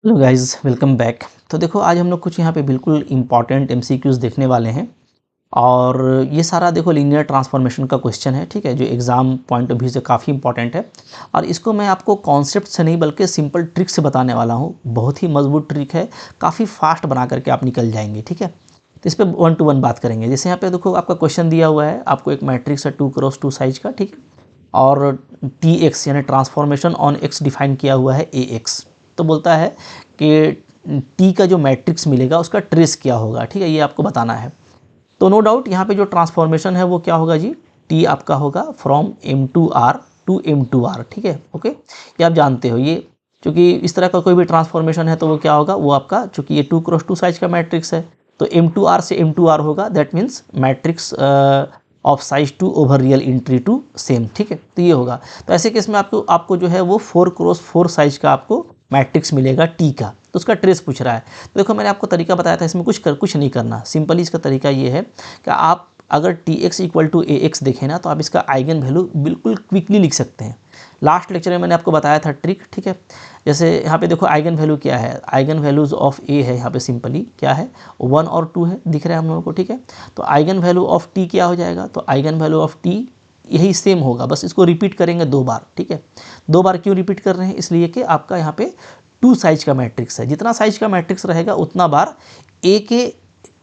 Hello guys, welcome back. तो देखो, आज हम लोग कुछ यहाँ पे बिल्कुल इम्पॉर्टेंट एमसीक्यूज़ देखने वाले हैं। और ये सारा देखो लीनियर ट्रांसफॉर्मेशन का क्वेश्चन है, ठीक है, जो एग्ज़ाम पॉइंट ऑफ व्यू से काफ़ी इंपॉर्टेंट है। और इसको मैं आपको कॉन्सेप्ट से नहीं बल्कि सिंपल ट्रिक से बताने वाला हूँ। बहुत ही मजबूत ट्रिक है, काफ़ी फास्ट बना करके आप निकल जाएंगे, ठीक है। तो इस पर 1 to 1 बात करेंगे। जैसे यहाँ पे देखो, आपका क्वेश्चन दिया हुआ है, आपको एक मैट्रिक्स है 2x2 साइज का, ठीक है। और टी एक्स यानी ट्रांसफॉर्मेशन ऑन एक्स डिफाइन किया हुआ है ए एक्स। तो बोलता है कि टी का जो मैट्रिक्स मिलेगा उसका ट्रेस क्या होगा, ठीक है, ये आपको बताना है। तो नो डाउट यहाँ पे जो ट्रांसफॉर्मेशन है वो क्या होगा जी, टी आपका होगा from M to R to M to R, ठीक है, ओके। ये आप जानते हो, ये चूँकि इस तरह का कोई भी ट्रांसफॉर्मेशन है तो वो क्या होगा, वो आपका चूँकि ये 2x2 साइज का मैट्रिक्स है तो एम टू आर से एम टू आर होगा। That means matrix of size 2 over real entry 2 same, ठीक है। तो ये होगा। तो ऐसे केस में आपको जो है वो 4x4 साइज का आपको मैट्रिक्स मिलेगा टी का। तो उसका ट्रेस पूछ रहा है। तो देखो, मैंने आपको तरीका बताया था, इसमें कुछ नहीं करना। सिंपली इसका तरीका ये है कि आप अगर T X equal to A X देखें ना, तो आप इसका आइगन वैल्यू बिल्कुल क्विकली लिख सकते हैं। लास्ट लेक्चर में मैंने आपको बताया था ट्रिक, ठीक है। जैसे यहाँ पे देखो, आइगन वैल्यू क्या है, आइगन वैल्यूज ऑफ ए है, यहाँ पे सिंपली क्या है, 1 और 2 है, दिख रहा है हम लोगों को, ठीक है। तो आइगन वैल्यू ऑफ टी क्या हो जाएगा, तो आइगन वैल्यू ऑफ टी यही सेम होगा, बस इसको रिपीट करेंगे 2 बार, ठीक है। 2 बार क्यों रिपीट कर रहे हैं, इसलिए कि आपका यहाँ पे 2 साइज का मैट्रिक्स है। जितना साइज का मैट्रिक्स रहेगा उतना बार ए के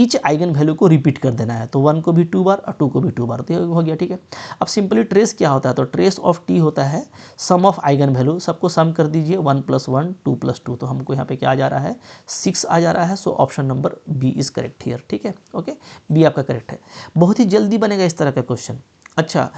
ईच आइगन वैल्यू को रिपीट कर देना है। तो 1 को भी 2 बार और 2 को भी 2 बार, तो ये हो गया, ठीक है। अब सिंपली ट्रेस क्या होता है, तो ट्रेस ऑफ टी होता है सम ऑफ आइगन वैल्यू। सबको सम कर दीजिए, 1 + 1 2 + 2, तो हमको यहाँ पे क्या आ जा रहा है, 6 आ जा रहा है। So option number B is correct here, ठीक है, ओके। बी आपका करेक्ट है। बहुत ही जल्दी बनेगा इस तरह का क्वेश्चन। अच्छा,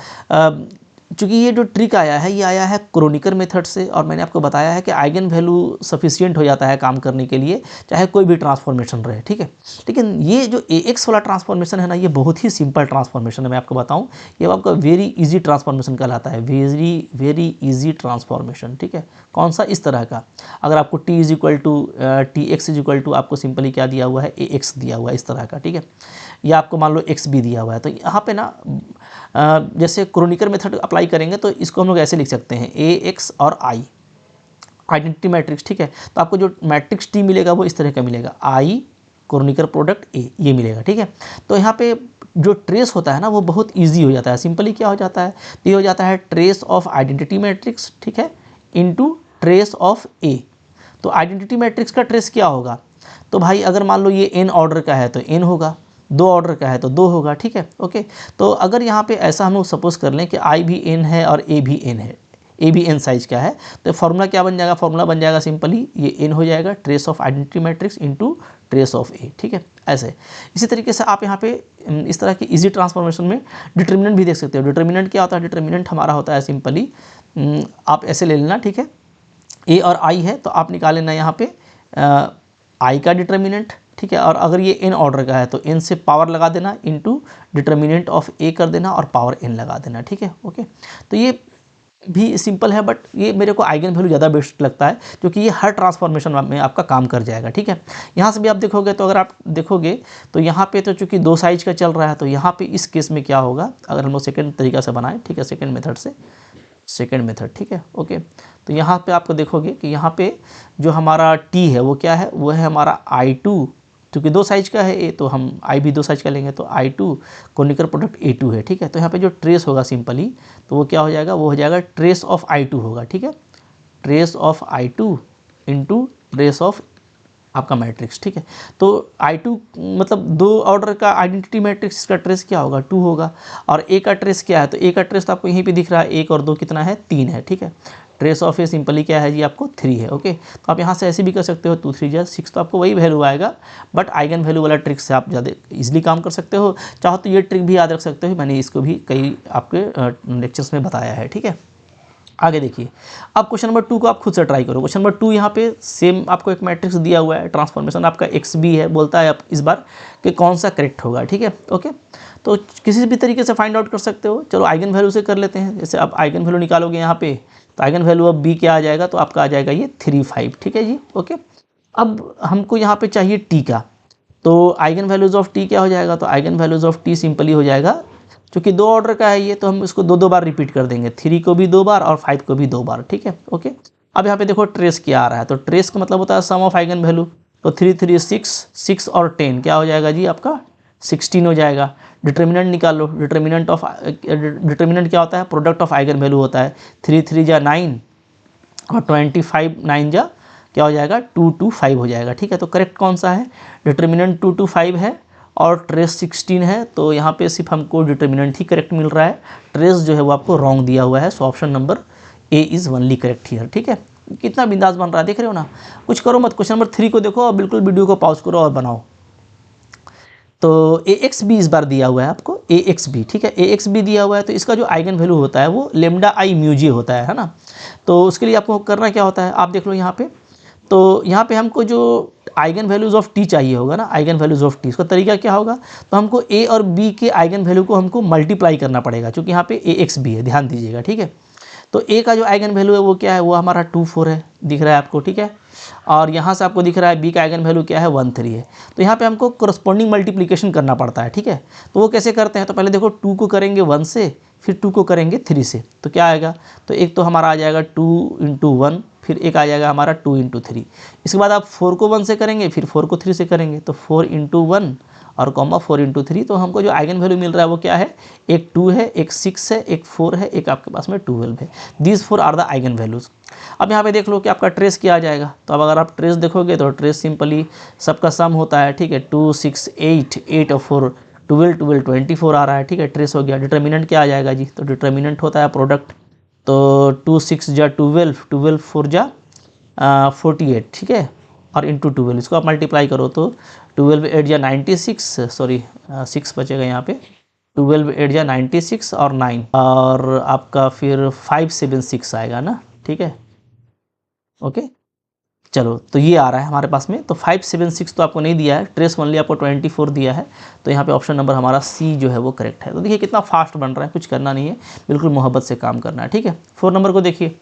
चूँकि ये जो ट्रिक आया है, ये आया है क्रोनिकर मेथड से, और मैंने आपको बताया है कि आइगन वैल्यू सफिशिएंट हो जाता है काम करने के लिए, चाहे कोई भी ट्रांसफॉर्मेशन रहे, ठीक है। लेकिन ये जो ए एक्स वाला ट्रांसफॉर्मेशन है ना, ये बहुत ही सिंपल ट्रांसफॉर्मेशन है। मैं आपको बताऊं, ये आपका वेरी इजी ट्रांसफॉर्मेशन कहलाता है, वेरी इजी ट्रांसफॉर्मेशन, ठीक है। कौन सा, इस तरह का। अगर आपको T is equal to T X is equal to आपको सिंपली क्या दिया हुआ है, ए एक्स दिया हुआ है, इस तरह का, ठीक है। या आपको मान लो एक्स भी दिया हुआ है, तो यहाँ पे ना जैसे क्रोनिकर मेथड अप्लाई करेंगे तो इसको हम लोग ऐसे लिख सकते हैं, ए एक्स और आई आइडेंटिटी मैट्रिक्स, ठीक है। तो आपको जो मैट्रिक्स टी मिलेगा वो इस तरह का मिलेगा, आई क्रोनिकर प्रोडक्ट ए, ये मिलेगा, ठीक है। तो यहाँ पे जो ट्रेस होता है ना, वो बहुत इजी हो जाता है। सिंपली क्या हो जाता है, तो ये हो जाता है ट्रेस ऑफ आइडेंटिटी मैट्रिक्स, ठीक है, इनटू ट्रेस ऑफ ए। तो आइडेंटिटी मैट्रिक्स का ट्रेस क्या होगा, तो भाई अगर मान लो ये एन ऑर्डर का है तो एन होगा, 2 ऑर्डर का है तो 2 होगा, ठीक है, ओके। तो अगर यहाँ पे ऐसा हम लोग सपोज कर लें कि आई भी एन है और ए भी एन है, ए भी एन साइज का है, तो फॉर्मूला क्या बन जाएगा, फॉर्मूला बन जाएगा सिंपली ये एन हो जाएगा trace of identity matrix into trace of A, ठीक है। ऐसे इसी तरीके से आप यहाँ पे इस तरह की इजी ट्रांसफॉर्मेशन में डिटर्मिनेंट भी देख सकते हो। डिटर्मिनेंट क्या होता है, डिटर्मिनेंट हमारा होता है सिंपली, आप ऐसे ले लेना, ठीक है। ए और आई है तो आप निकाल लेना यहाँ पे आई का डिटर्मिनेंट, ठीक है। और अगर ये एन ऑर्डर का है तो एन से पावर लगा देना इनटू डिटर्मिनेंट ऑफ ए कर देना और पावर एन लगा देना, ठीक है, ओके। तो ये भी सिंपल है, बट ये मेरे को आइगन वैल्यू ज़्यादा बेस्ट लगता है, क्योंकि ये हर ट्रांसफॉर्मेशन में आपका काम कर जाएगा, ठीक है। यहाँ से भी आप देखोगे, तो अगर आप देखोगे तो यहाँ पे तो चूँकि 2 साइज का चल रहा है, तो यहाँ पे इस केस में क्या होगा, अगर हम लोग सेकेंड तरीका से बनाएं, ठीक है, सेकेंड मेथड, ठीक है, ओके। तो यहाँ पे आपको देखोगे कि यहाँ पे जो हमारा टी है वो क्या है, वो है हमारा I2, क्योंकि 2 साइज का है ए, तो हम आई भी 2 साइज का लेंगे, तो I2 क्रोनिकर प्रोडक्ट A2 है, ठीक है। तो यहाँ पे जो ट्रेस होगा सिंपली, तो वो क्या हो जाएगा, वो हो जाएगा ट्रेस ऑफ I2 होगा, ठीक है, trace of I2 into trace of आपका मैट्रिक्स, ठीक है। तो I2 मतलब 2 ऑर्डर का आइडेंटिटी मैट्रिक्स, इसका ट्रेस क्या होगा, 2 होगा। और ए का ट्रेस क्या है, तो ए का ट्रेस तो आपको यहीं पे दिख रहा है, 1 और 2 कितना है, 3 है, ठीक है। ट्रेस ऑफ ए सिंपली क्या है जी, आपको 3 है, ओके। तो आप यहाँ से ऐसे भी कर सकते हो, 2 3 जा 6, तो आपको वही वैल्यू आएगा, बट आइगन वैल्यू वाला ट्रिक से आप ज़्यादा इजीली काम कर सकते हो। चाहो तो ये ट्रिक भी याद रख सकते हो, मैंने इसको भी कई आपके लेक्चर्स में बताया है, ठीक है। आगे देखिए, अब क्वेश्चन नंबर 2 को आप खुद से ट्राई करो। क्वेश्चन नंबर 2 यहाँ पे सेम आपको एक मैट्रिक्स दिया हुआ है, ट्रांसफॉर्मेशन आपका एक्स बी है, बोलता है आप इस बार कि कौन सा करेक्ट होगा, ठीक है, ओके। तो किसी भी तरीके से फाइंड आउट कर सकते हो। चलो आइगन वैल्यू से कर लेते हैं। जैसे आप आइगन वैल्यू निकालोगे यहाँ पे, तो आइगन वैल्यू अब बी क्या आ जाएगा, तो आपका आ जाएगा ये 3 5, ठीक है जी, ओके। अब हमको यहाँ पे चाहिए टी का, तो आइगन वैल्यूज़ ऑफ टी क्या हो जाएगा, तो eigen values of T simply हो जाएगा, चूँकि 2 ऑर्डर का है ये, तो हम इसको 2 बार रिपीट कर देंगे, 3 को भी 2 बार और 5 को भी 2 बार, ठीक है, ओके। अब यहाँ पे देखो ट्रेस क्या आ रहा है, तो ट्रेस का मतलब होता है सम ऑफ आइगन वैल्यू। तो 3 3 6 और 10 क्या हो जाएगा जी आपका 16 हो जाएगा। डिटर्मिनेंट निकाल लो, डिटर्मिनेंट क्या होता है, प्रोडक्ट ऑफ आइगन वैल्यू होता है। 3 3 जा 9 और 25 9 जा क्या हो जाएगा 2 2 5 हो जाएगा। ठीक है, तो करेक्ट कौन सा है, डिटर्मिनेंट 2 2 5 है और ट्रेस 16 है। तो यहाँ पे सिर्फ हमको डिटर्मिनेंट ही करेक्ट मिल रहा है, ट्रेस जो है वो आपको रॉन्ग दिया हुआ है। So option number A is only correct here. ठीक है, कितना बिंदास बन रहा है, देख रहे हो ना, कुछ करो मत। क्वेश्चन नंबर 3 को देखो और बिल्कुल वीडियो को पॉज करो और बनाओ। तो ए एक्स बी इस बार दिया हुआ है आपको, ए एक्स बी। ठीक है, ए एक्स बी दिया हुआ है, तो इसका जो आइगन वैल्यू होता है वो लेमडा आई म्यूजी होता है ना। तो उसके लिए आपको करना क्या होता है, आप देख लो यहाँ पे। तो यहाँ पे हमको जो आइगन वैल्यूज़ ऑफ टी चाहिए होगा ना, आइगन वैल्यूज़ ऑफ टी, उसका तरीका क्या होगा, तो हमको ए और बी के आइगन वैल्यू को हमको मल्टीप्लाई करना पड़ेगा, क्योंकि यहाँ पे ए एक्स बी है, ध्यान दीजिएगा। ठीक है, तो ए का जो आइगन वैल्यू है वो क्या है, वो हमारा 2 4 है, दिख रहा है आपको। ठीक है, और यहाँ से आपको दिख रहा है बी का आइगन वैल्यू क्या है 1 3 है। तो यहाँ पे हमको करस्पॉन्डिंग मल्टीप्लिकेशन करना पड़ता है। ठीक है, तो वो कैसे करते हैं, तो पहले देखो 2 को करेंगे 1 से, फिर 2 को करेंगे 3 से, तो क्या आएगा, तो एक तो हमारा आ जाएगा 2 × 1, फिर एक आ जाएगा हमारा 2 × 3। इसके बाद आप 4 को 1 से करेंगे, फिर 4 को 3 से करेंगे, तो 4 × 1 और कॉमा 4 × 3। तो हमको जो आइगन वैल्यू मिल रहा है वो क्या है, एक 2 है, एक 6 है, एक 4 है, एक आपके पास में 12 है। These 4 are the eigen values. अब यहाँ पे देख लो कि आपका ट्रेस क्या आ जाएगा। तो अब अगर आप ट्रेस देखोगे तो ट्रेस सिंपली सबका सम होता है। ठीक है, 2 6 8 8 और 4 12 12 24 आ रहा है। ठीक है, ट्रेस हो गया। डिटर्मिनेंट क्या आ जाएगा जी, तो डिटर्मिनेंट होता है प्रोडक्ट। तो 2 6 जा 12 12 4 जा 48। ठीक है, और इंटू 12, इसको आप मल्टीप्लाई करो तो 12 8 जा 96, सॉरी 6 बचेगा यहाँ पे, 12 8 जा 96 और 9 और आपका फिर 5 7 6 आएगा ना। ठीक है, ओके, चलो, तो ये आ रहा है हमारे पास में। तो 5 7 6 तो आपको नहीं दिया है, ट्रेस ओनली आपको 24 दिया है। तो यहाँ पे ऑप्शन नंबर हमारा सी जो है वो करेक्ट है। तो देखिए कितना फास्ट बन रहा है, कुछ करना नहीं है, बिल्कुल मोहब्बत से काम करना है। ठीक है, 4 नंबर को देखिए।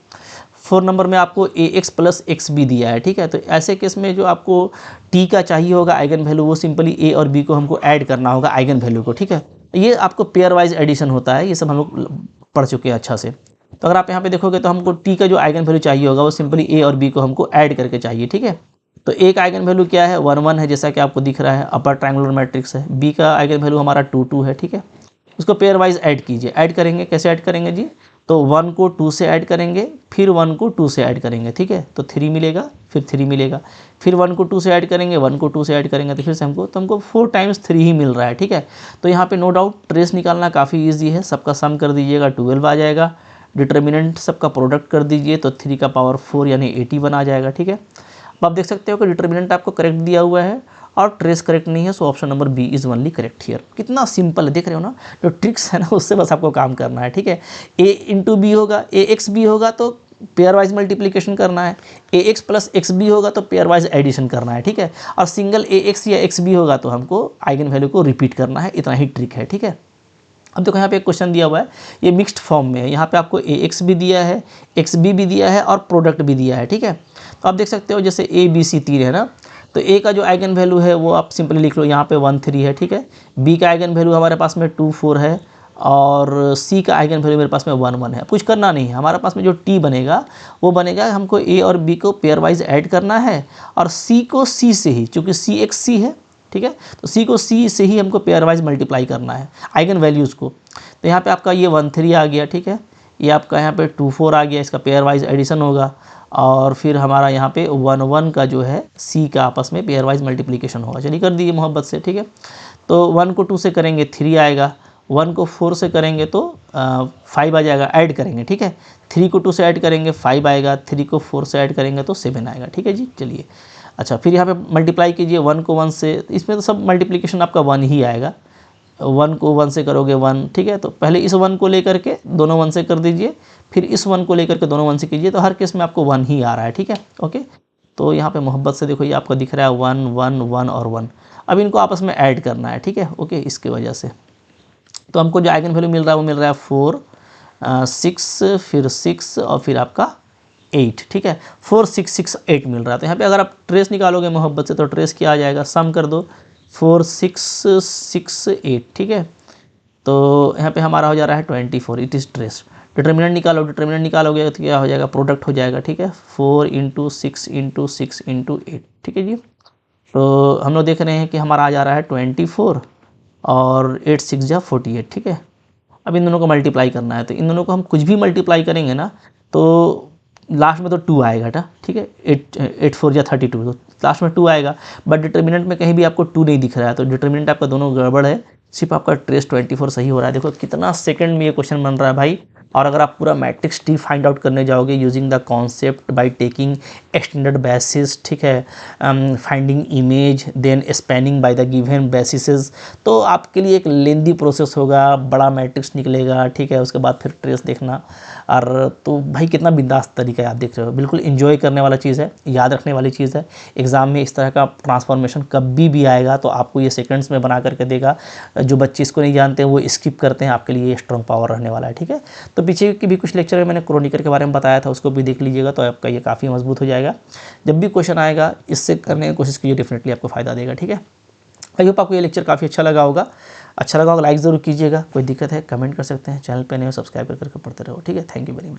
4 नंबर में आपको ए एक्स प्लस एक्स बी दिया है। ठीक है, तो ऐसे केस में जो आपको टी का चाहिए होगा आइगन वैल्यू, वो सिंपली ए और बी को हमको ऐड करना होगा आइगन वैल्यू को। ठीक है, ये आपको पेयर वाइज एडिशन होता है, ये सब हम लोग पढ़ चुके हैं अच्छा से। तो अगर आप यहाँ पे देखोगे तो हमको टी का जो आइगन वैल्यू चाहिए होगा वो सिंपली ए और बी को हमको ऐड करके चाहिए। ठीक है, तो ए का आइगन वैल्यू क्या है 1 1 है, जैसा कि आपको दिख रहा है, अपर ट्रायंगुलर मैट्रिक्स है। बी का आइगन वैल्यू हमारा 2 2 है। ठीक है, उसको पेयर वाइज ऐड कीजिए। ऐड करेंगे, कैसे ऐड करेंगे जी, तो 1 को 2 से ऐड करेंगे, फिर 1 को 2 से ऐड करेंगे। ठीक है, तो 3 मिलेगा, फिर 3 मिलेगा, फिर 1 को 2 से ऐड करेंगे, 1 को 2 से ऐड करेंगे, तो फिर से हमको 4 टाइम्स 3 ही मिल रहा है। ठीक है, तो यहाँ पे नो डाउट ट्रेस निकालना काफ़ी ईजी है। सबका सम कर दीजिएगा 12 आ जाएगा, डिटर्मिनेंट सबका प्रोडक्ट कर दीजिए तो 3 का पावर 4 यानी 81 आ जाएगा। ठीक है, अब आप देख सकते हो कि डिटर्मिनेंट आपको करेक्ट दिया हुआ है और ट्रेस करेक्ट नहीं है। So option number B is only correct here. कितना सिंपल है, देख रहे हो ना, जो ट्रिक्स है ना उससे बस आपको काम करना है। ठीक है, ए इंटू बी होगा, ए एक्स बी होगा तो पेयर वाइज मल्टीप्लिकेशन करना है, ए एक्स प्लस एक्स बी होगा तो पेयर वाइज एडिशन करना है। ठीक है, और सिंगल ए एक्स या एक्स बी होगा तो हमको आइगन वैल्यू को रिपीट करना है, इतना ही ट्रिक है। ठीक है, अब देखो यहाँ पे एक क्वेश्चन दिया हुआ है, ये मिक्स्ड फॉर्म में है। यहाँ पे आपको ए एक्स भी दिया है, एक्स बी भी दिया है और प्रोडक्ट भी दिया है। ठीक है, तो आप देख सकते हो जैसे ए बी सी 3 है ना, तो ए का जो आइगन वैल्यू है वो आप सिंपली लिख लो, यहाँ पे 1 3 है। ठीक है, बी का आइगन वैल्यू हमारे पास में 2 4 है और सी का आइगन वैल्यू मेरे पास में 1 1 है। कुछ करना नहीं है, हमारे पास में जो टी बनेगा वो बनेगा, हमको ए और बी को पेयर वाइज ऐड करना है और सी को सी से ही, चूँकि सी एक्स सी है। ठीक है, तो सी को सी से ही हमको पेयर वाइज मल्टीप्लाई करना है आइगन वैल्यूज़ को। तो यहाँ पे आपका ये 1 3 आ गया। ठीक है, ये आपका यहाँ पे 2 4 आ गया, इसका पेयर वाइज एडिशन होगा और फिर हमारा यहाँ पे 1 1 का जो है सी का आपस में पेयर वाइज मल्टीप्लिकेशन होगा। चलिए कर दिए मोहब्बत से। ठीक है, तो 1 को 2 से करेंगे 3 आएगा, 1 को 4 से करेंगे तो 5 आ जाएगा, ऐड करेंगे। ठीक है, 3 को 2 से ऐड करेंगे 5 आएगा, 3 को 4 से ऐड करेंगे तो 7 आएगा। ठीक है जी, चलिए अच्छा, फिर यहाँ पे मल्टीप्लाई कीजिए 1 को 1 से, इसमें तो सब मल्टीप्लिकेशन आपका 1 ही आएगा। 1 को 1 से करोगे 1। ठीक है, तो पहले इस 1 को लेकर के दोनों 1 से कर दीजिए, फिर इस 1 को लेकर के दोनों 1 से कीजिए, तो हर केस में आपको 1 ही आ रहा है। ठीक है, ओके, तो यहाँ पे मोहब्बत से देखो, ये आपको दिख रहा है 1 1 1 और 1। अब इनको आपस में ऐड करना है। ठीक है, ओके, इसके वजह से तो हमको जो आइगन वैल्यू मिल रहा है वो मिल रहा है 4 6 फिर 6 और फिर आपका 8। ठीक है, 4 6 6 8 मिल रहा है। तो यहाँ पे अगर आप ट्रेस निकालोगे मोहब्बत से तो ट्रेस क्या आ जाएगा, सम कर दो 4 6 6 8। ठीक है, तो यहाँ पे हमारा हो जा रहा है 24, इट इज़ ट्रेस। डिटर्मिनेंट निकालोगे तो क्या हो जाएगा, प्रोडक्ट हो जाएगा, ठीक है, 4 × 6 × 6 × 8, ठीक है जी। तो हम लोग देख रहे हैं कि हमारा आ जा रहा है 24 और 8 6 जा 48, ठीक है। अब इन दोनों को मल्टीप्लाई करना है, तो इन दोनों को हम कुछ भी मल्टीप्लाई करेंगे ना तो लास्ट में तो 2 आएगा ना, ठीक है, 8 4 जा 32, तो लास्ट में 2 आएगा। बट डिटर्मिनेंट में कहीं भी आपको 2 नहीं दिख रहा है, तो डिटर्मिनेंट आपका दोनों गड़बड़ है, सिर्फ आपका ट्रेस 24 सही हो रहा है। देखो कितना सेकंड में ये क्वेश्चन बन रहा है भाई। और अगर आप पूरा मैट्रिक्स टी फाइंड आउट करने जाओगे using the concept by taking extended basis, ठीक है, finding image then spanning by the given bases, तो आपके लिए एक लेंदी प्रोसेस होगा, बड़ा मैट्रिक्स निकलेगा, ठीक है, उसके बाद फिर ट्रेस देखना। और तो भाई कितना बिंदास तरीका है, आप देख रहे हो, बिल्कुल इन्जॉय करने वाला चीज़ है, याद रखने वाली चीज़ है। एग्ज़ाम में इस तरह का ट्रांसफॉर्मेशन कभी भी आएगा तो आपको ये सेकंड्स में बना करके देगा। जो बच्चे इसको नहीं जानते हैं वो स्किप करते हैं, आपके लिए ये स्ट्रॉन्ग पावर रहने वाला है, ठीक है। तो पीछे की भी कुछ लेक्चर में मैंने क्रॉनिकर के बारे में बताया था, उसको भी देख लीजिएगा, तो आपका ये काफ़ी मजबूत हो जाएगा। जब भी क्वेश्चन आएगा इससे करने की कोशिश कीजिए, डेफिनेटली आपको फ़ायदा देगा, ठीक है। आई होप आपको ये लेक्चर काफ़ी अच्छा लगा होगा। लाइक ज़रूर कीजिएगा, कोई दिक्कत है कमेंट कर सकते हैं, चैनल पर नहीं हो सब्सक्राइब करके पढ़ते रहो, ठीक है। Thank you very much.